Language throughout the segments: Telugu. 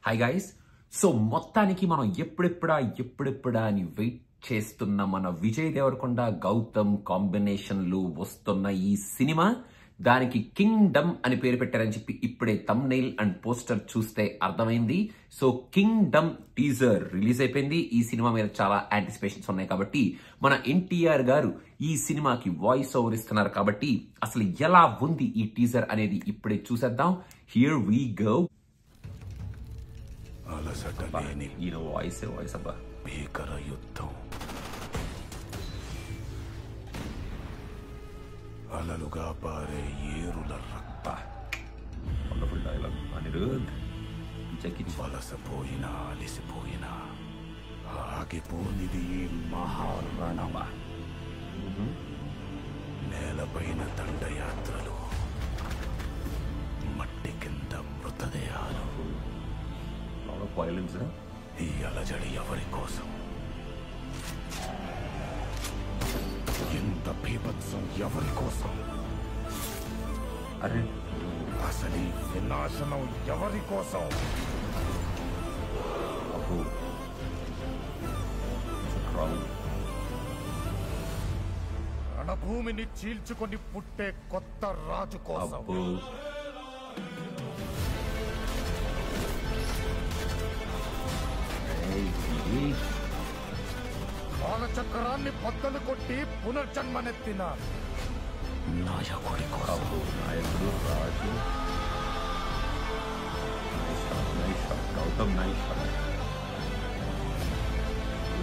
Hi guys. సో మొత్తానికి మనం ఎప్పుడెప్పుడా అని వెయిట్ చేస్తున్న మన విజయ్ దేవరకొండ గౌతమ్ కాంబినేషన్లు వస్తున్న ఈ సినిమా, దానికి కింగ్డమ్ అని పేరు పెట్టారని చెప్పి ఇప్పుడే థంబ్నెయిల్ అండ్ పోస్టర్ చూస్తే అర్థమైంది. సో కింగ్డమ్ టీజర్ రిలీజ్ అయిపోయింది. ఈ సినిమా మీద చాలా యాంటిసిపేషన్స్ ఉన్నాయి కాబట్టి మన ఎన్టీఆర్ గారు ఈ సినిమాకి వాయిస్ ఓవర్ ఇస్తున్నారు కాబట్టి అసలు ఎలా ఉంది ఈ టీజర్ అనేది ఇప్పుడే చూసేద్దాం. Here we go. ఈయన వాయిస్ అబ్బా, భీకర యుద్ధం, అలలుగా పారే ఏరుల రక్త, వండర్ఫుల్ డైలాగ్. అనిరుద్ వలసపోయినా అలిసిపోయినా ఆగిపోనిది మహారణమ. నేలపైన దండయాత్రలు, మట్టి కింద మృతదేహాలు. ఈ అలజడి ఎవరి కోసం? ఎంత బీభత్సం ఎవరి కోసం? అరే అసలు ఈ వినాశనం ఎవరి కోసం? రణభూమిని చీల్చుకొని పుట్టే కొత్త రాజు కోసం. కాలచక్రాన్ని బద్దలు కొట్టి పునర్జన్మనెత్తిన నాయకుడి కోసం. నాయకుడు రాజు. Gautam nice shot,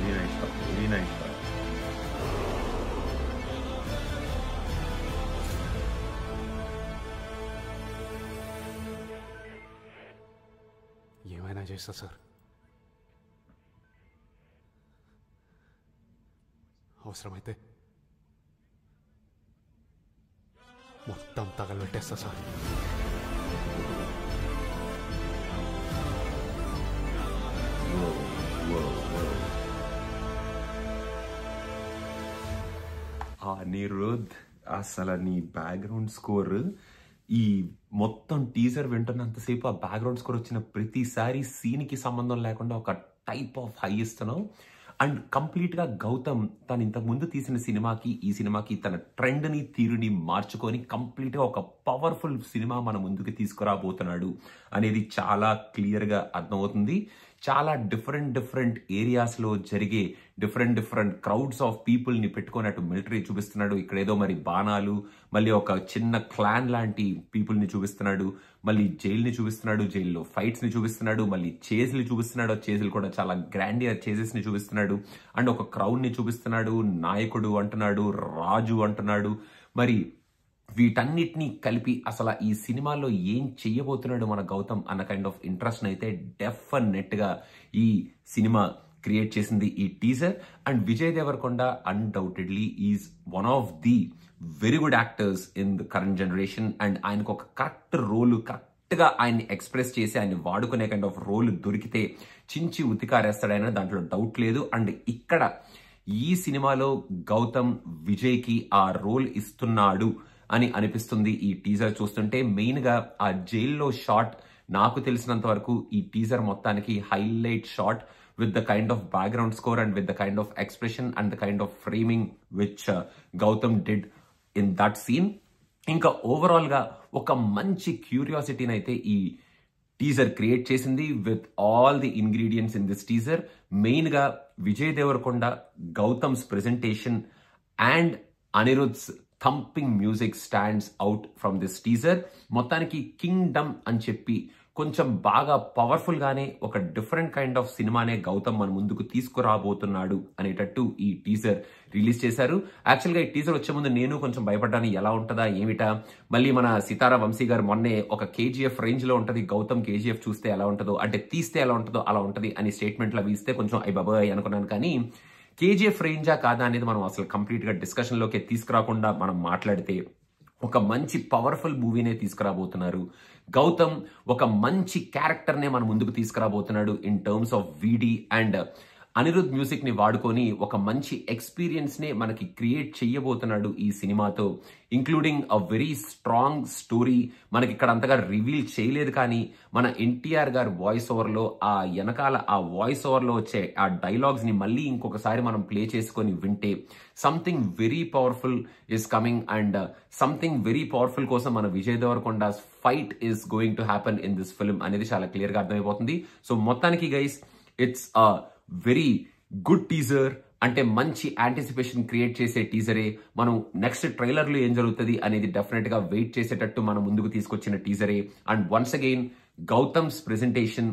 very nice shot. ఏమైనా చేస్తా సార్, అవసరమైతే మొత్తం తగలబెట్టేస్తా సార్. అనిరుద్, అసలు నీ బ్యాక్గ్రౌండ్ స్కోర్, ఈ మొత్తం టీజర్ వింటున్నంతసేపు ఆ బ్యాక్గ్రౌండ్ స్కోర్ వచ్చిన ప్రతిసారి సీన్కి సంబంధం లేకుండా ఒక టైప్ ఆఫ్ హై ఇస్తున్నావు. అండ్ కంప్లీట్గా గౌతమ్ తను ఇంతకు ముందు తీసిన సినిమాకి ఈ సినిమాకి తన ట్రెండ్ని తీరుని మార్చుకొని కంప్లీట్గా ఒక పవర్ఫుల్ సినిమా మన ముందుకు తీసుకురాబోతున్నాడు అనేది చాలా క్లియర్గా అర్థమవుతుంది. చాలా డిఫరెంట్ ఏరియాస్లో జరిగే డిఫరెంట్ క్రౌడ్స్ ఆఫ్ పీపుల్ని పెట్టుకొని అటు మిలిటరీ చూపిస్తున్నాడు, ఇక్కడ ఏదో మరి బాణాలు, మళ్ళీ ఒక చిన్న క్లాన్ లాంటి పీపుల్ని చూపిస్తున్నాడు, మళ్ళీ జైల్ని చూపిస్తున్నాడు, జైల్లో ఫైట్స్ని చూపిస్తున్నాడు, మళ్ళీ చేజ్ని చూపిస్తున్నాడు, చేజ్లు కూడా చాలా గ్రాండియర్ చేజెస్ని చూపిస్తున్నాడు, అండ్ ఒక క్రౌడ్ని చూపిస్తున్నాడు, నాయకుడు అంటున్నాడు, రాజు అంటున్నాడు. మరి వీటన్నిటినీ కలిపి అసలు ఈ సినిమాలో ఏం చెయ్యబోతున్నాడు మన గౌతమ్ అన్న కైండ్ ఆఫ్ ఇంట్రెస్ట్ అయితే డెఫినెట్గా ఈ సినిమా క్రియేట్ చేసింది ఈ teaser. And Vijay Deverakonda undoubtedly is one of the very good actors in the current generation. And ఆయనకు ఒక కరెక్ట్ రోల్, కరెక్ట్గా ఆయన్ని ఎక్స్ప్రెస్ చేసి ఆయన్ని వాడుకునే కైండ్ ఆఫ్ రోల్ దొరికితే చించి ఉతికారేస్తాడైనా దాంట్లో డౌట్ లేదు. అండ్ ఇక్కడ ఈ సినిమాలో గౌతమ్ విజయ్కి ఆ రోల్ ఇస్తున్నాడు అని అనిపిస్తుంది ఈ టీజర్ చూస్తుంటే. మెయిన్గా ఆ జైల్లో షాట్ నాకు తెలిసినంత వరకు ఈ టీజర్ మొత్తానికి highlight shot with the kind of background score and with the kind of expression and the kind of framing which Gautam did in that scene. ఇంకా ఓవరాల్గా ఒక మంచి క్యూరియాసిటీని అయితే ఈ టీజర్ క్రియేట్ చేసింది with all the ingredients in this teaser. మెయిన్గా Vijay Deverakonda Gautam's presentation and Anirudh's thumping music stands out from this teaser. మొత్తానికి కింగ్డమ్ అని చెప్పి కొంచెం బాగా పవర్ఫుల్ గానే ఒక డిఫరెంట్ కైండ్ ఆఫ్ సినిమానే గౌతమ్ మన ముందుకు తీసుకురాబోతున్నాడు అనేటట్టు ఈ టీజర్ రిలీజ్ చేశారు. యాక్చువల్గా ఈ టీజర్ వచ్చే ముందు నేను కొంచెం భయపడ్డాను, ఎలా ఉంటుందా ఏమిటా, మళ్ళీ మన సితారా వంశీ గారు మొన్నే ఒక కేజీఎఫ్ రేంజ్ లో ఉంటుంది గౌతమ్, కేజీఎఫ్ చూస్తే ఎలా ఉంటుందో, అంటే తీస్తే ఎలా ఉంటుందో అలా ఉంటుంది అని స్టేట్మెంట్లు అవి ఇస్తే కొంచెం అయ్యి బాబాయ్ అనుకున్నాను. కానీ కేజీఎఫ్ రేంజా కాదా అనేది మనం అసలు కంప్లీట్గా డిస్కషన్లోకి తీసుకురాకుండా మనం మాట్లాడితే ఒక మంచి పవర్ఫుల్ మూవీనే తీసుకురాబోతున్నారు గౌతమ్. ఒక మంచి క్యారెక్టర్నే మన ముందుకు తీసుకురాబోతున్నాడు ఇన్ టర్మ్స్ ఆఫ్ వీడి. అండ్ అనిరుద్ మ్యూజిక్ ని వాడుకొని ఒక మంచి ఎక్స్పీరియన్స్ నే మనకి క్రియేట్ చెయ్యబోతున్నాడు ఈ సినిమాతో, including a very strong story. మనకి ఇక్కడ అంతగా రివీల్ చేయలేదు, కానీ మన ఎన్టీఆర్ గారి వాయిస్ ఓవర్ లో ఆ వెనకాల ఆ వాయిస్ ఓవర్ లో వచ్చే ఆ డైలాగ్స్ ని మళ్ళీ ఇంకొకసారి మనం ప్లే చేసుకొని వింటే something very powerful is coming. And something very powerful కోసం మన Vijay Deverakonda fight is going to happen in this film అనేది చాలా క్లియర్ గా అర్థమైపోతుంది. సో మొత్తానికి guys, it's a very good teaser. అంటే మంచి యాంటిసిపేషన్ క్రియేట్ చేసే టీజరే. మనం నెక్స్ట్ ట్రైలర్ లో ఏం జరుగుతుంది అనేది డెఫినెట్ గా వెయిట్ చేసేటట్టు మనం ముందుకు తీసుకొచ్చిన టీజరే. And once again Gautam's presentation,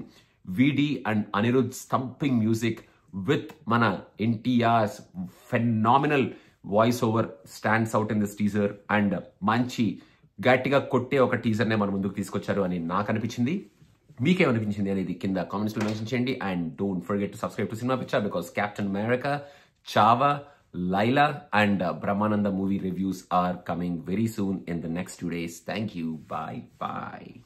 VD and Anirudh stumping music with మన NTR's phenomenal voice over stands out in this teaser. And మంచి గట్టిగా కొట్టే ఒక టీజర్ నే మన ముందుకు తీసుకొచ్చారు అని నాకు అనిపించింది. మీకేమనిపించింది అనేది కింద కామెంట్స్ లో మెన్షన్ చేయండి. And don't forget to subscribe to cinema picture, because Captain America, Chhaava, Laila and Brahmananda movie reviews are coming very soon in the next 2 days. Thank you. Bye.